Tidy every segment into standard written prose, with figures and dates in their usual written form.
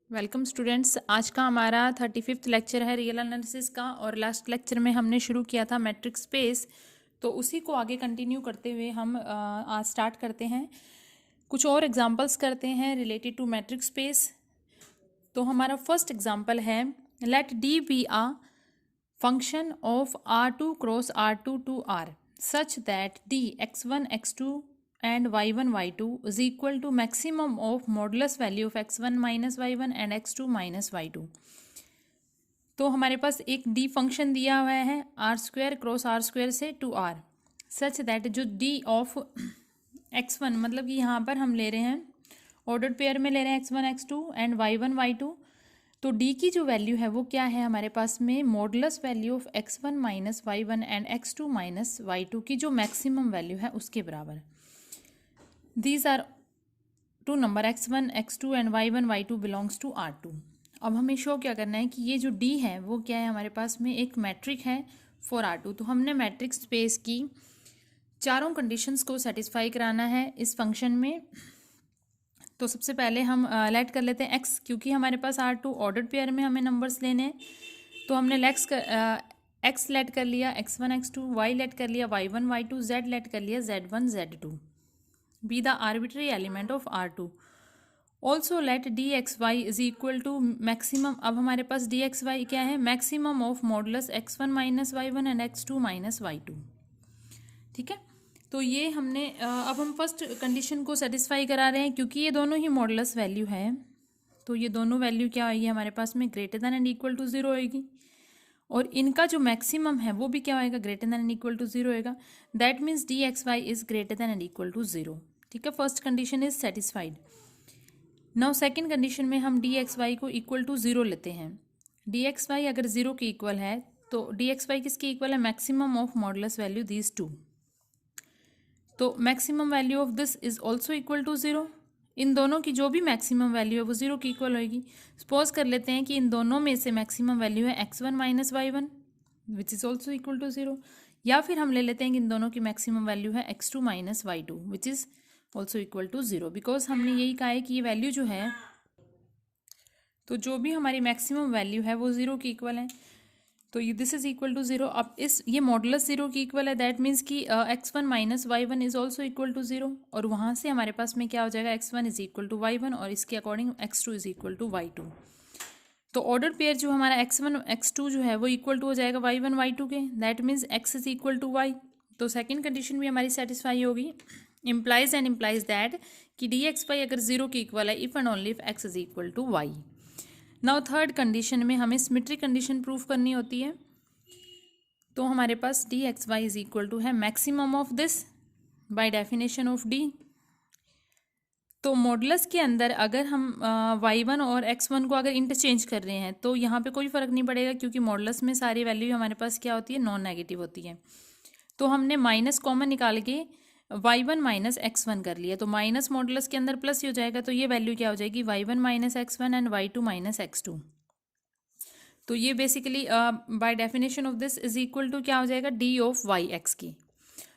Welcome students. आज का हमारा 35th लेक्चर है रियल एनालिसिस का। और लास्ट लेक्चर में हमने शुरू किया था मैट्रिक्स स्पेस, तो उसी को आगे कंटिन्यू करते हुए हम आज स्टार्ट करते हैं। कुछ और एग्जांपल्स करते हैं रिलेटेड टू मैट्रिक्स स्पेस। तो हमारा फर्स्ट एग्जांपल है, let D be a function of R2 cross R2 to R such that D x1 x2 and y1 y2 is equal to maximum of modulus value of x1 minus y1 and x2 minus y2। तो हमारे पास एक D function दिया हुआ है R square cross R square से to are such that जो D of x1 मतलब कि यहाँ पर हम ले रहे हैं ऑर्डर्ड पेयर में ले रहे हैं x1 x2 and y1 y2। तो डी की जो वैल्यू है वो क्या है हमारे पास में, modulus value of x1 minus y1 and x2 minus y2 की जो मैक्सिमम वैल्यू है उसके बराबर। These are two number x1, x2 and y1, y2 belongs to R2। अब हमें शो क्या करना है कि ये जो D है वो क्या है हमारे पास में एक मैट्रिक है फॉर R2। तो हमने मैट्रिक्स स्पेस की चारों कंडीशंस को सेटिस्फाई कराना है इस फंक्शन में। तो सबसे पहले हम लेट कर लेते हैं x, क्योंकि हमारे पास R2 ऑर्डर्ड पेयर में हमें नंबर्स लेने हैं। तो हमने x लेट कर लिया, x1 x2, y लेट कर लिया, y1 y2, z लेट कर लिया, z1 z2 be the arbitrary element of R2। Also let dxy is equal to maximum। अब हमारे पास dxy क्या है, maximum of modulus x1 minus y1 and x2 minus y2। ठीक है, तो ये हमने अब हम फर्स्ट कंडीशन को सेटिस्फाई करा रहे हैं क्योंकि ये दोनों ही मॉडुलस वैल्यू है। तो ये दोनों वैल्यू क्या होगी हमारे पास में, greater than and equal to zero होगी। और इनका जो मैक्सिमम है वो भी क्या होएगा, greater than and equal to zero होएगा। That means d x Y is greater than and equal to zero. ठीक है, first condition is satisfied. Now second condition में हम डी एक्स वाई को इक्वल टू जीरो लेते हैं। D x Y अगर zero के इक्वल है तो डी एक्स वाई किसके इक्वल है, maximum of modulus value these two. तो maximum value of this is also equal to zero. इन दोनों की जो भी मैक्सिमम वैल्यू है वो जीरो की इक्वल होगी। सपोज कर लेते हैं कि इन दोनों में से मैक्सिमम वैल्यू है x1 minus Y one which is also equal to zero, या फिर हम ले लेते हैं कि इन दोनों की मैक्सिमम वैल्यू है x2 minus Y two which is also equal to zero. Because हमने यही कहा है कि ये वैल्यू जो है, तो जो भी हमारी मैक्सिमम वैल्यू है वो जीरो की इक्वल है। तो ये this is equal to zero. अब इस ये मॉडुलस जीरो की इक्वल है, दैट मीन्स कि x1 minus Y one is also equal to zero. और वहाँ से हमारे पास में क्या हो जाएगा, x1 is equal to Y one और इसके according x2 is equal to Y two. तो ऑर्डर पेयर जो हमारा x1 x2 जो है वो इक्वल टू हो जाएगा y1 y2 के, that means x is equal to y। तो सेकेंड कंडीशन भी हमारी सेटिस्फाई होगी। इम्प्लाइज एंड इम्प्लाइज दैट कि डी एक्स वाई अगर जीरो की इक्वल है if and only if x is equal to y। Now third condition में हमें सिमेट्रिक कंडीशन प्रूव करनी होती है। तो हमारे पास D x Y is equal to है maximum of this by definition of d. तो मॉडुलस के अंदर अगर हम y1 और x1 को अगर इंटरचेंज कर रहे हैं तो यहाँ पे कोई फ़र्क नहीं पड़ेगा, क्योंकि मॉडुलस में सारी वैल्यू हमारे पास क्या होती है, नॉन नेगेटिव होती है। तो हमने माइनस कॉमन निकाल के y1 माइनस x1 कर लिया, तो माइनस मॉडुलस के अंदर प्लस ही हो जाएगा। तो ये वैल्यू क्या हो जाएगी, y1 minus x1 and y2 minus x2। तो ये basically by definition of this is equal to क्या हो जाएगा, डी ऑफ वाई एक्स की।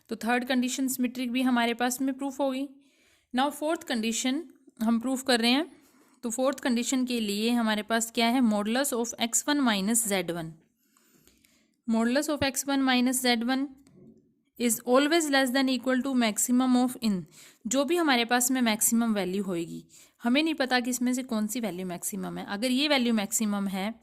तो थर्ड कंडीशन सिमेट्रिक भी हमारे पास में प्रूफ होगी। नाउ फोर्थ कंडीशन हम प्रूफ कर रहे हैं। तो फोर्थ कंडीशन के लिए हमारे पास क्या है, modulus of x1 minus z1। Modulus of x1 minus z1 is always less than equal to maximum of इन। जो भी हमारे पास में मैक्सिमम वैल्यू होएगी, हमें नहीं पता कि इसमें से कौन सी वैल्यू मैक्सिमम है। अगर ये वैल्यू मैक्सिमम है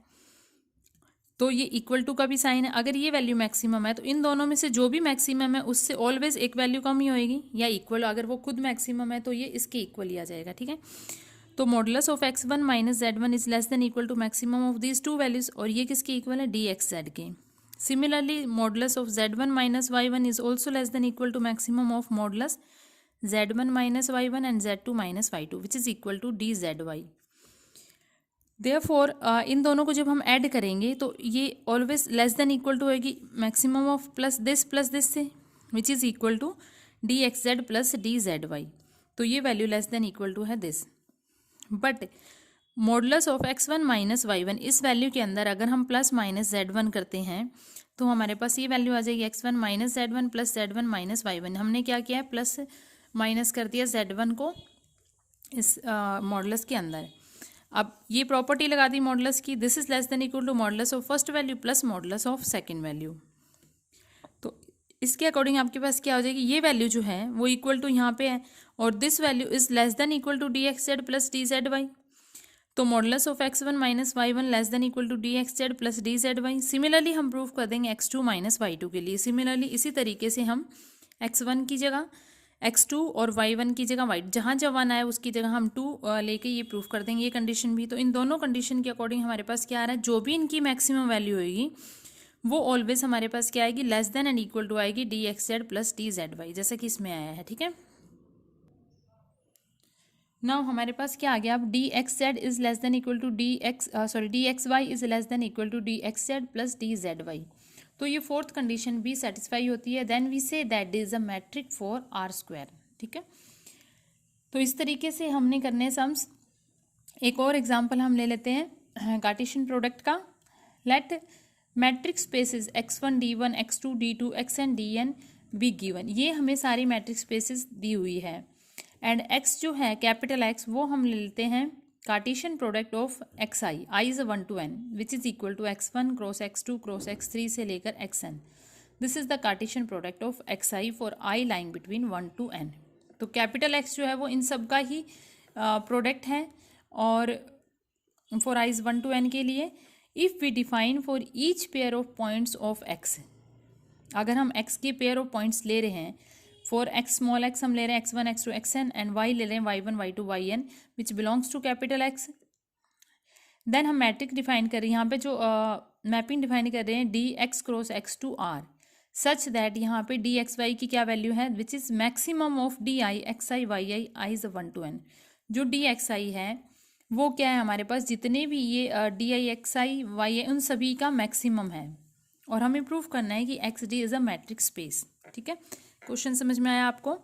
तो ये इक्वल टू का भी साइन है। अगर ये वैल्यू मैक्सिमम है तो इन दोनों में से जो भी मैक्सिमम है उससे ऑलवेज एक वैल्यू कम ही होएगी, या इक्वल। अगर वो खुद मैक्सिमम है तो ये इसके इक्वल ही आ जाएगा। ठीक है, तो modulus of x1 minus z1 is less than equal to maximum of these two values, और ये किसके इक्वल है, डी एक्स जेड के। Similarly modulus of z1 minus y1 is also less than equal to maximum of modulus z1 minus y1 and z2 minus y2 which is equal to D Z Y. Therefore इन दोनों को जब हम add करेंगे तो ये always less than equal to होगी maximum of plus this से, which is equal to D x Z plus D Z Y. तो ये value less than equal to है this. But modulus of x1 minus Y one, इस value के अंदर अगर हम प्लस माइनस z1 करते हैं तो हमारे पास ये वैल्यू आ जाएगी x1 minus z1 plus z1 minus Y one. हमने क्या किया है, प्लस माइनस कर दिया z1 को इस मॉडुलस के अंदर। अब ये प्रॉपर्टी लगा दी मॉडुलस की, this is less than equal to modulus of first value plus modulus of second value. तो इसके अकॉर्डिंग आपके पास क्या हो जाएगी, ये वैल्यू जो है वो इक्वल टू यहाँ पे है और this value is less than equal to D x Z plus D Z Y. तो modulus of x1 minus y one less than equal to D x Z plus D Z y. Similarly हम prove कर देंगे x2 minus वाई2 के लिए। Similarly इसी तरीके से हम x1 की जगह x2 और y1 की जगह y, जहाँ जब 1 आए उसकी जगह हम 2 लेके ये प्रूव कर देंगे ये कंडीशन भी। तो इन दोनों कंडीशन के अकॉर्डिंग हमारे पास क्या आ रहा है, जो भी इनकी मैक्सिमम वैल्यू होगी वो ऑलवेज हमारे पास क्या आएगी, less than and equal to आएगी d x Z plus D Z y, जैसा कि इसमें आया है। ठीक है, नाउ हमारे पास क्या आ गया, अब D x Z is less than equal to D x Y is less than equal to D x Z plus D Z Y. तो ये फोर्थ कंडीशन भी सेटिस्फाई होती है। Then we say that is a metric for R square. ठीक है, तो इस तरीके से हमने करने सम्स। एक और एग्जाम्पल हम ले लेते हैं कार्टेशियन प्रोडक्ट का। Let metric spaces x1 d1 x2 d2 xn dn be given. ये हमें सारी मैट्रिक स्पेसिस दी हुई है एंड x जो है कैपिटल x वो हम ले लेते हैं Cartesian product of xi is 1 to n which is equal to x1 cross x2 cross x3 से लेकर xn। This is the Cartesian product of xi for i lying between 1 to n। तो capital x जो है वो इन सब का ही product है और for i is 1 to n के लिए if we define for each pair of points of x, अगर हम x के पेयर ऑफ पॉइंट्स ले रहे हैं फॉर x स्मॉल x हम ले रहे हैं x1 x2 xn and y ले रहे हैं y1 y2 yn which belongs to capital x। Then हम मैट्रिक डिफाइन कर रहे हैं, यहाँ पे जो मैपिंग डिफाइन कर रहे हैं d x cross x to are such that यहाँ पे डी एक्स वाई की क्या वैल्यू है, which is maximum of d I x I Y i i is 1 to n। जो डी एक्स आई है वो क्या है हमारे पास, जितने भी ये d I x I Y i उन सभी का मैक्सिमम है और हमें प्रूव करना है कि x D is a metric space. ठीक है, क्वेश्चन समझ में आया आपको।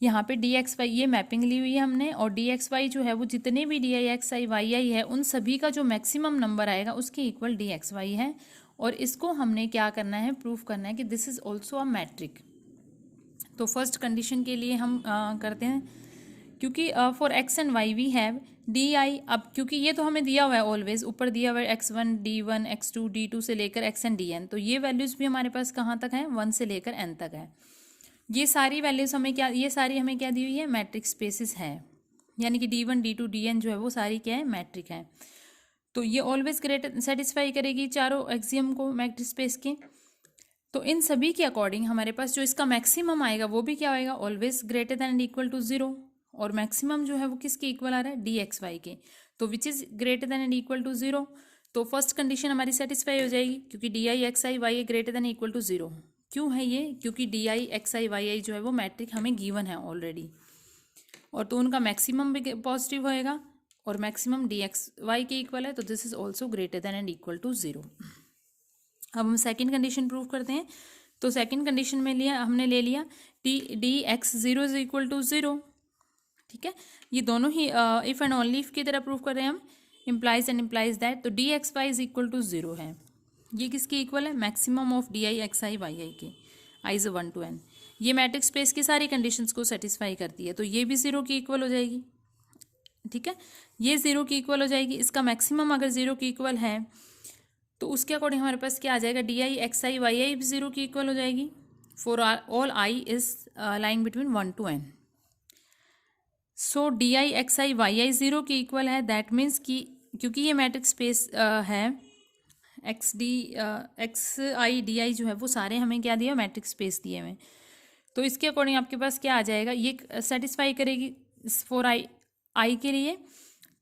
यहाँ पे डी एक्स वाई ये मैपिंग ली हुई है हमने और डी एक्स वाई जो है वो जितने भी d I x I Y i है उन सभी का जो मैक्सिमम नंबर आएगा उसके इक्वल डी एक्स वाई है और इसको हमने क्या करना है, प्रूव करना है कि this is also a metric. तो फर्स्ट कंडीशन के लिए हम करते हैं, क्योंकि for X and Y we have D I. अब क्योंकि ये तो हमें दिया हुआ है ऑलवेज, ऊपर दिया हुआ है x1 d1 x2 d2 से लेकर xn dn, तो ये वैल्यूज़ भी हमारे पास कहाँ तक हैं, 1 से लेकर n तक है। ये सारी वैल्यूज़ हमें क्या, ये सारी हमें क्या दी हुई है, मैट्रिक स्पेसिस है, यानी कि d1 d2 dn जो है वो सारी क्या है, मैट्रिक है। तो ये ऑलवेज ग्रेटर सेटिस्फाई करेगी चारों एक्सियम को मैट्रिक स्पेस के। तो इन सभी के अकॉर्डिंग हमारे पास जो इसका मैक्सिमम आएगा वो भी क्या आएगा, always greater than and equal to 0 और मैक्सिमम जो है वो किसके इक्वल आ रहा है, डी एक्स वाई के, तो which is greater than and equal to 0। तो फर्स्ट कंडीशन हमारी सेटिस्फाई हो जाएगी क्योंकि d I x I y greater than equal to 0। क्यों है ये, क्योंकि d I x I Y i जो है वो मैट्रिक हमें गिवन है ऑलरेडी और तो उनका मैक्सिमम भी पॉजिटिव होएगा और मैक्सिमम डी एक्स वाई के इक्वल है, तो this is also greater than and equal to 0। अब हम सेकेंड कंडीशन प्रूव करते हैं। तो सेकेंड कंडीशन में लिया हमने ले लिया d x 0 is equal to 0। ठीक है, ये दोनों ही इफ एंड ओनली इफ की तरह प्रूव कर रहे हैं हम, इम्प्लाइज एंड इम्प्लाइज दैट। तो D x Y is equal to 0 है, ये किसके इक्वल है, maximum of d I x I Y i के, आई इज 1 to n। ये मैट्रिक स्पेस की सारी कंडीशंस को सेटिस्फाई करती है, तो ये भी 0 की इक्वल हो जाएगी। ठीक है, ये 0 की इक्वल हो जाएगी, इसका मैक्सिमम अगर 0 की इक्वल है तो उसके अकॉर्डिंग हमारे पास क्या आ जाएगा, d I x I Y i भी 0 की इक्वल हो जाएगी for all i is lying between 1 to n। So d I x I Y i 0 की इक्वल है, दैट मीन्स कि क्योंकि ये मैट्रिक स्पेस है एक्स आई डी आई जो है वो सारे हमें क्या दिया, मैट्रिक स्पेस दिए हुए, तो इसके अकॉर्डिंग आपके पास क्या आ जाएगा, ये सेटिस्फाई करेगी फॉर आई के लिए।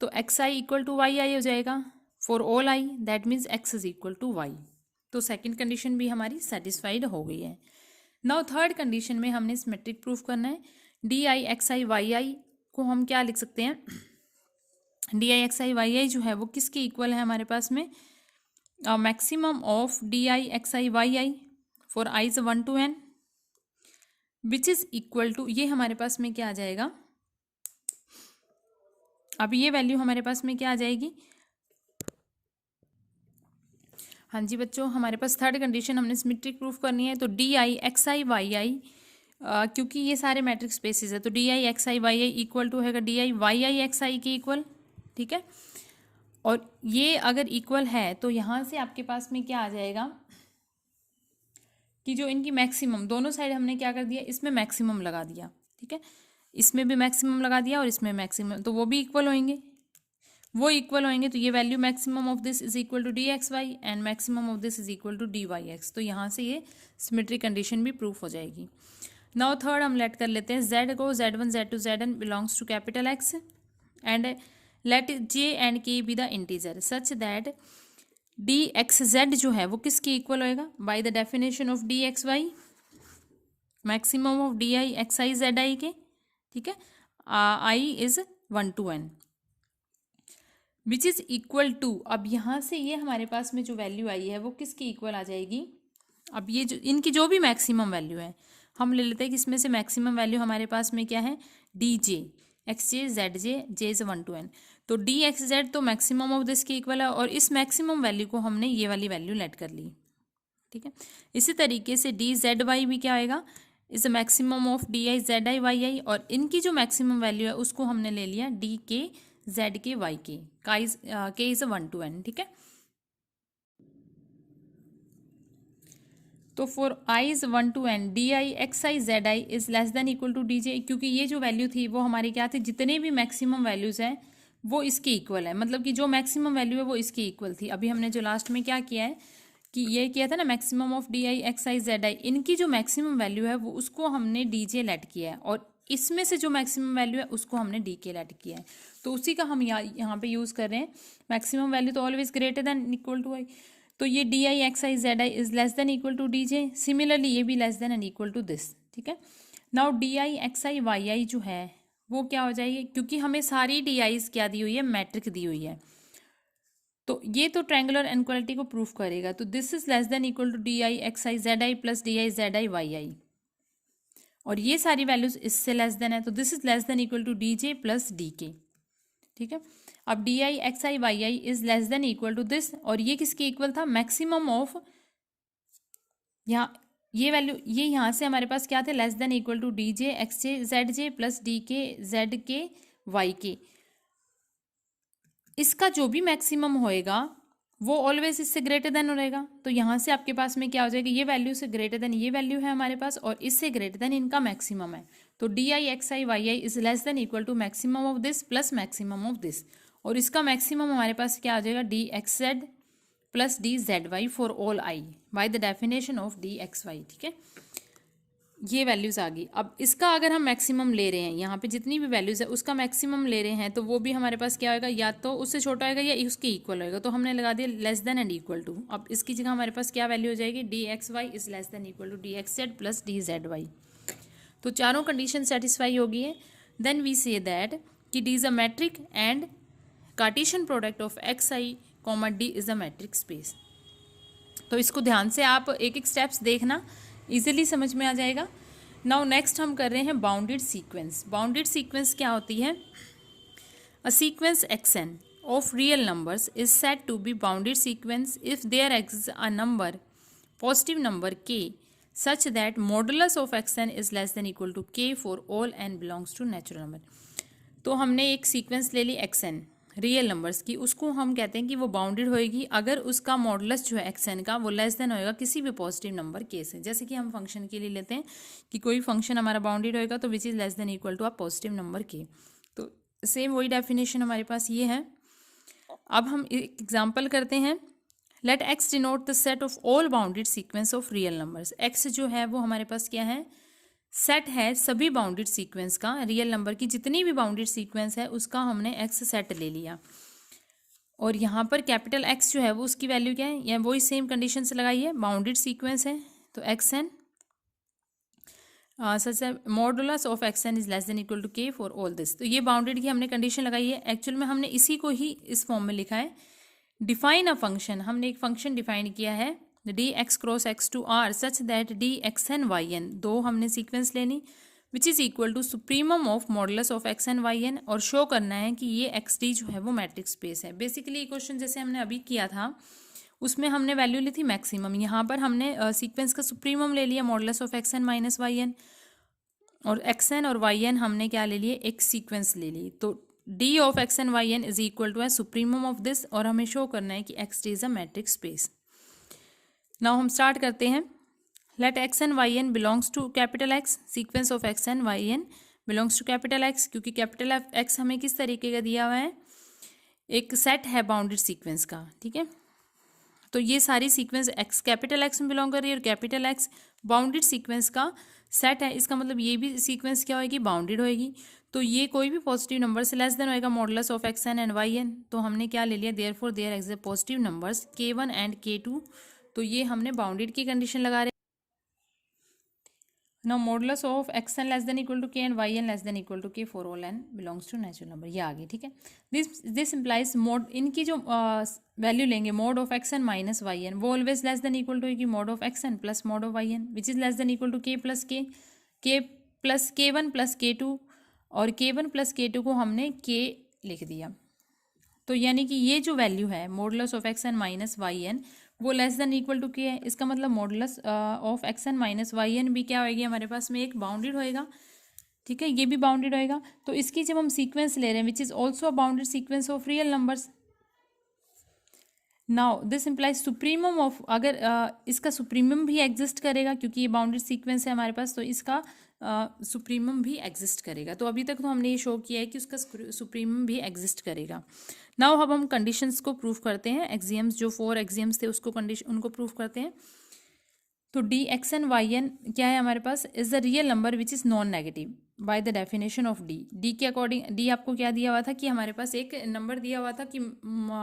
तो x i equal to y i हो जाएगा for all i, that means x is equal to y. तो सेकेंड कंडीशन भी हमारी सेटिस्फाइड हो गई है। नाउ थर्ड कंडीशन में हमने इस मैट्रिक प्रूफ करना है। D I x I Y i को हम क्या लिख सकते हैं, d I x I Y i जो है वो किसके इक्वल है हमारे पास में, maximum of d I x I Y i for i is 1 to n which is equal to, ये हमारे पास में क्या आ जाएगा, अब ये वैल्यू हमारे पास में क्या आ जाएगी। हाँ जी बच्चों, हमारे पास थर्ड कंडीशन हमने सिमेट्रिक प्रूफ करनी है। तो d I x I Y i, क्योंकि ये सारे मैट्रिक स्पेसिस है तो d I x I Y i equal to है d i Y i x i के इक्वल। ठीक है, और ये अगर इक्वल है तो यहाँ से आपके पास में क्या आ जाएगा कि जो इनकी मैक्सिमम, दोनों साइड हमने क्या कर दिया, इसमें मैक्सिमम लगा दिया, ठीक है, इसमें भी मैक्सिमम लगा दिया और इसमें मैक्सिमम, तो वो भी इक्वल होंगे, वो इक्वल होंगे। तो ये value maximum of this is equal to D x y and maximum of this is equal to d y x. तो यहाँ से ये सिमेट्री कंडीशन भी प्रूफ हो जाएगी। नाउ थर्ड हम लेट कर लेते हैं जेड को, Z1 Z2 Zn belongs to capital x and let j and k be the integer such that d x z जो है वो किसके इक्वल होएगा, by the definition of d x y maximum of d I x I Z i के, ठीक है, i is 1 to n which is equal to, अब यहाँ से ये हमारे पास में जो वैल्यू आई है वो किसकी इक्वल आ जाएगी, अब ये जो इनकी जो भी मैक्सिमम वैल्यू है हम ले लेते हैं कि इसमें से मैक्सिमम वैल्यू हमारे पास में क्या है, D j x j z J is 1 to n, तो डी एक्स जेड तो मैक्सिमम ऑफ दिस के इक्वल है और इस मैक्सिमम वैल्यू को हमने ये वाली वैल्यू लेट कर ली, ठीक है। इसी तरीके से डी जेड वाई भी क्या आएगा, is the maximum of d I Z I Y आई, और इनकी जो मैक्सिमम वैल्यू है उसको हमने ले लिया D k z k y के, के इज 1 to n, ठीक है। तो for i is 1 to n d I x I Z i is less than equal to D j, क्योंकि ये जो वैल्यू थी वो हमारी क्या थी, जितने भी मैक्सिमम वैल्यूज हैं वो इसके इक्वल है, मतलब कि जो मैक्सिमम वैल्यू है वो इसके इक्वल थी। अभी हमने जो लास्ट में क्या किया है कि ये किया था ना, maximum of d I x I Z I, इनकी जो मैक्सिमम वैल्यू है वो उसको हमने डी जे लेट किया है और इसमें से जो मैक्सिमम वैल्यू है उसको हमने डी के लेट किया है, तो उसी का हम यहाँ पे यूज़ कर रहे हैं। मैक्सिमम वैल्यू तो always greater than equal to i, तो ये d I x I Z i is less than equal to D j, similarly ये भी less than and equal to this, ठीक है। Now d I x I Y i जो है वो क्या हो जाएगी, क्योंकि हमें सारी डी आईज क्या दी हुई है, मैट्रिक दी हुई है, तो ये तो ट्रायंगुलर इनइक्वालिटी को प्रूफ करेगा। तो this is less than equal to D I x I Z I plus D I Z I Y आई, और ये सारी वैल्यूज इससे लेस देन है, तो this is less than equal to D J plus D K, ठीक है। अब D I x I Y I is less than equal to this, और ये किसके इक्वल था, मैक्सिमम ऑफ, यहाँ ये वैल्यू, ये यहाँ से हमारे पास क्या थे, less than equal to D j x j z j plus D k z k y k, इसका जो भी मैक्सिमम होएगा वो ऑलवेज इससे ग्रेटर देन रहेगा। तो यहाँ से आपके पास में क्या हो जाएगा, ये वैल्यू से ग्रेटर देन ये वैल्यू है हमारे पास और इससे ग्रेटर देन इनका मैक्सिमम है, तो d I x I Y I is less than equal to maximum of this plus maximum of this, और इसका मैक्सिमम हमारे पास क्या आ जाएगा, d x Z plus D Z y for all i by the definition of d x y, ठीक है। ये वैल्यूज आ गई। अब इसका अगर हम मैक्सिमम ले रहे हैं, यहाँ पे जितनी भी वैल्यूज है उसका मैक्सिमम ले रहे हैं, तो वो भी हमारे पास क्या होगा, या तो उससे छोटा होगा या उसके इक्वल होगा, तो हमने लगा दिया less than and equal to. अब इसकी जगह हमारे पास क्या वैल्यू हो जाएगी, d x Y is less than equal to D x Z plus D Z Y. तो चारों कंडीशन सेटिस्फाई होगी है। देन वी से दैट कि d is a metric and Cartesian product of x i comma d is a metric space. तो इसको ध्यान से आप एक एक स्टेप्स देखना, इजीली समझ में आ जाएगा। नाउ नेक्स्ट हम कर रहे हैं बाउंडेड सीक्वेंस। बाउंडेड सीक्वेंस क्या होती है, a sequence xn of real numbers is said to be bounded sequence if there exist a number positive number k such that modulus of xn is less than equal to k for all n belongs to natural number। तो हमने एक sequence ले ली xn real numbers की, उसको हम कहते हैं कि वो बाउंडेड होएगी अगर उसका मॉडुलस जो है xn का वो लेस देन होएगा किसी भी पॉजिटिव नंबर k से। जैसे कि हम फंक्शन के लिए लेते हैं कि कोई फंक्शन हमारा बाउंडेड होएगा तो which is less than equal to a positive number k। तो सेम वही डेफिनेशन हमारे पास ये है। अब हम एक एग्जाम्पल करते हैं। Let x denote the set of all bounded sequence of real numbers. x जो है वो हमारे पास क्या है, सेट है सभी बाउंडेड सीक्वेंस का, रियल नंबर की जितनी भी बाउंडेड सीक्वेंस है उसका हमने x सेट ले लिया, और यहाँ पर कैपिटल X जो है वो उसकी वैल्यू क्या है, या वही सेम कंडीशन से लगाई है, बाउंडेड सीक्वेंस है तो xn such modulus of xn is less than equal to k for all this. तो ये बाउंडेड की हमने कंडीशन लगाई है। एक्चुअल में हमने इसी को ही इस फॉर्म में लिखा है। डिफाइन अ फंक्शन, हमने एक फंक्शन डिफाइन किया है D x cross x to are such that d x N Y n, दो हमने सीक्वेंस लेनी which is equal to supremum of modulus of x N Y n, और show करना है कि ये एक्स डी जो है वो मैट्रिक्स स्पेस है। बेसिकली ये क्वेश्चन जैसे हमने अभी किया था उसमें हमने वैल्यू ली थी मैक्सिमम, यहाँ पर हमने सीक्वेंस का सुप्रीमम ले लिया modulus of x N minus Y n, और एक्स एन और वाई एन हमने क्या ले लिए, एक सीक्वेंस ले ली। तो d of x and y n is equal to है सुप्रीमम ऑफ दिस, और हमें शो करना है कि x d is a metric space. Now हम स्टार्ट करते हैं। Let x and y n belongs to capital x, sequence of x and y n belongs to capital x, क्योंकि capital x हमें किस तरीके का दिया हुआ है, एक सेट है बाउंडेड सीक्वेंस का, ठीक है। तो ये सारी सीक्वेंस एक्स कैपिटल एक्स में बिलोंग कर रही है और कैपिटल एक्स बाउंडेड सीक्वेंस का सेट है। इसका मतलब ये भी सीक्वेंस क्या होगी, बाउंडेड होएगी। तो ये कोई भी पॉजिटिव नंबर से लेस देन होएगा modulus of x n and y N. तो हमने क्या ले लिया, therefore there exist positive numbers k1 and k2। तो ये हमने बाउंडेड की कंडीशन लगा रहे हैं। Now modulus of x n less than equal to k and y n less than equal to k for all n belongs to natural number, ये आ गई, ठीक है। दिस इम्प्लाइज मोड, इनकी जो वैल्यू लेंगे mod of x N minus Y N, वो always less than equal to होगी mod of x N plus mod of Y N, which is less than equal to k plus k1 plus k2, और k1 plus k2 को हमने k लिख दिया। तो यानी कि ये जो वैल्यू है modulus of x N minus Y N वो less than equal to k है। इसका मतलब modulus of x N minus Y n भी क्या होएगी हमारे पास में, एक बाउंडेड होएगा, ठीक है, ये भी बाउंडेड होएगा। तो इसकी जब हम सीक्वेंस ले रहे हैं विच is also a bounded sequence of real numbers. Now this implies supremum of, अगर इसका सुप्रीमम भी एग्जिस्ट करेगा क्योंकि ये बाउंडेड सीक्वेंस है हमारे पास, तो इसका सुप्रीमम भी एग्जिस्ट करेगा। तो अभी तक तो हमने ये शो किया है कि उसका सुप्रीमम भी एग्जिस्ट करेगा। नाउ अब हम कंडीशंस को प्रूव करते हैं, एक्सियम्स जो 4 एक्सियम्स थे उसको उनको प्रूव करते हैं। तो D x N Y N क्या है हमारे पास, is the real number which is non negative by the definition of D. D के अकॉर्डिंग, डी आपको क्या दिया हुआ था कि हमारे पास एक नंबर दिया हुआ था कि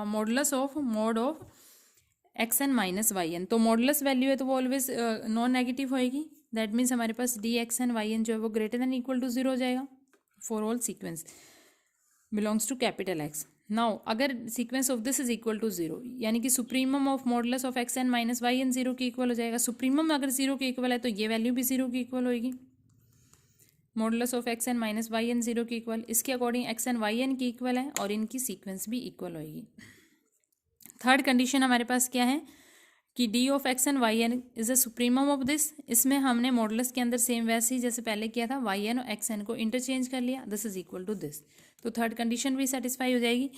modulus of mod of x N minus Y N. तो मॉडुलस वैल्यू है तो वो ऑलवेज नॉन नेगेटिव होएगी। दैट मीन्स हमारे पास D x N Y N जो है वो ग्रेटर देन इक्वल टू 0 हो जाएगा for all sequence belongs to capital X. Now अगर sequence of this is equal to 0, यानी कि supremum of modulus of x N minus Y N 0 के equal हो जाएगा। सुप्रीमम अगर 0 के इक्वल है तो ये वैल्यू भी 0 की इक्वल होगी, modulus of x N minus Y N 0 की इक्वल। इसके according x N Y n की इक्वल है और इनकी सीक्वेंस भी इक्वल होगी। थर्ड कंडीशन हमारे पास क्या है कि d of x N Y n is a supremum of this. इसमें हमने मॉडुलस के अंदर सेम वैसे ही जैसे पहले किया था वाई एन और एक्स एन को इंटरचेंज कर लिया, this is equal to this. तो थर्ड कंडीशन भी सेटिस्फाई हो जाएगी।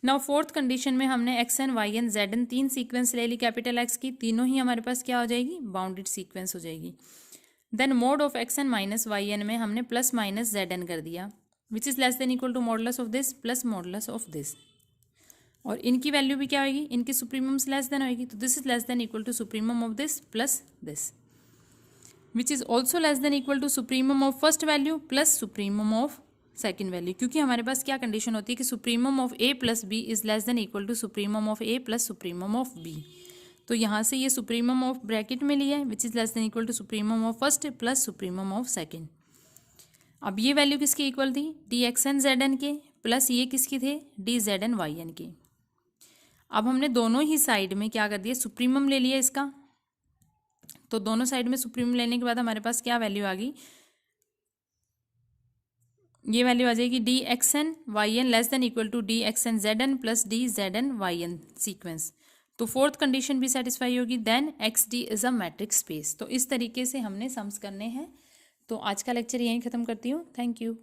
नाउ फोर्थ कंडीशन में हमने x N Y n z n 3 sequence ले ली कैपिटल एक्स की, तीनों ही हमारे पास क्या हो जाएगी, बाउंडेड सीक्वेंस हो जाएगी। Then mod of x N minus Y n में हमने प्लस माइनस जेड एन कर दिया which is less than equal to modulus of this plus modulus of this, और इनकी वैल्यू भी क्या होगी, इनकी सुप्रीमम लेस देन होगी। तो this is less than equal to supremum of this plus this which is also less than equal to supremum of first value plus supremum of second value, क्योंकि हमारे पास क्या कंडीशन होती है कि supremum of a plus b is less than equal to supremum of a plus supremum of b. तो यहाँ से ये सुप्रीमम ऑफ ब्रैकेट में लिया है which is less than equal to supremum of first plus supremum of second. अब ये value किसकी इक्वल थी, d x n z n के प्लस ये किसकी थे, d z n Y n के। अब हमने दोनों ही साइड में क्या कर दिया, सुप्रीमम ले लिया इसका। तो दोनों साइड में सुप्रीमम लेने के बाद हमारे पास क्या वैल्यू आ गई, ये वैल्यू आ जाएगी d x N Y n less than equal to D x n z n plus D z n Y n sequence. तो फोर्थ कंडीशन भी सेटिस्फाई होगी, then x d is a metric space. तो इस तरीके से हमने sums करने हैं। तो आज का लेक्चर यहीं ख़त्म करती हूँ, थैंक यू।